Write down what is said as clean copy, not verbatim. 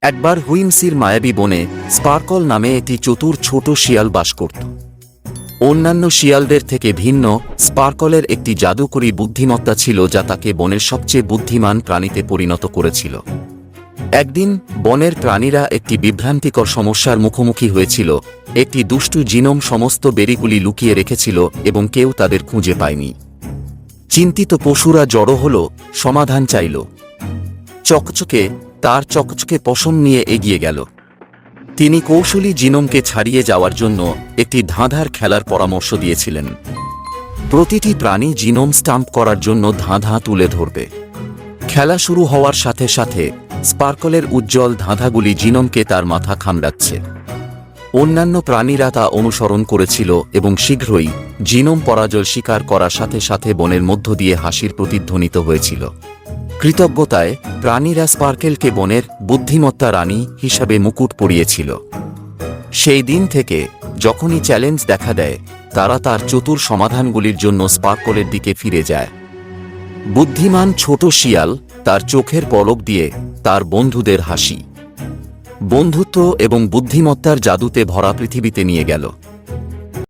একবার হুইমসির মায়াবী বনে স্পার্কল নামে একটি চতুর ছোট শিয়াল বাস করত। অন্যান্য শিয়ালদের থেকে ভিন্ন স্পার্কলের একটি জাদুকরী বুদ্ধিমত্তা ছিল যা তাকে বনের সবচেয়ে বুদ্ধিমান প্রাণীতে পরিণত করেছিল। একদিন বনের প্রাণীরা একটি বিভ্রান্তিকর সমস্যার মুখোমুখি হয়েছিল। একটি দুষ্টু জিনোম সমস্ত বেরিগুলি লুকিয়ে রেখেছিল এবং কেউ তাদের খুঁজে পায়নি। চিন্তিত পশুরা জড়ো হল, সমাধান চাইল। তার চকচকে পশম নিয়ে এগিয়ে গেল। তিনি কৌশলী জিনোমকে ছাড়িয়ে যাওয়ার জন্য একটি ধাঁধার খেলার পরামর্শ দিয়েছিলেন। প্রতিটি প্রাণী জিনোম স্টাম্প করার জন্য ধাঁধা তুলে ধরবে। খেলা শুরু হওয়ার সাথে সাথে স্পার্কলের উজ্জ্বল ধাঁধাগুলি জিনোমকে তার মাথা খামড়াচ্ছে। অন্যান্য প্রাণীরা তা অনুসরণ করেছিল এবং শীঘ্রই জিনোম পরাজয় স্বীকার করার সাথে সাথে বনের মধ্য দিয়ে হাসির প্রতিধ্বনিত হয়েছিল। কৃতজ্ঞতায় প্রাণীরা স্পার্কেলকে বনের বুদ্ধিমত্তা রানী হিসাবে মুকুট পরিয়েছিল। সেই দিন থেকে যখনই চ্যালেঞ্জ দেখা দেয়, তারা তার চতুর সমাধানগুলির জন্য স্পার্কলের দিকে ফিরে যায়। বুদ্ধিমান ছোট শিয়াল তার চোখের পলক দিয়ে তার বন্ধুদের হাসি, বন্ধুত্ব এবং বুদ্ধিমত্তার জাদুতে ভরা পৃথিবীতে নিয়ে গেল।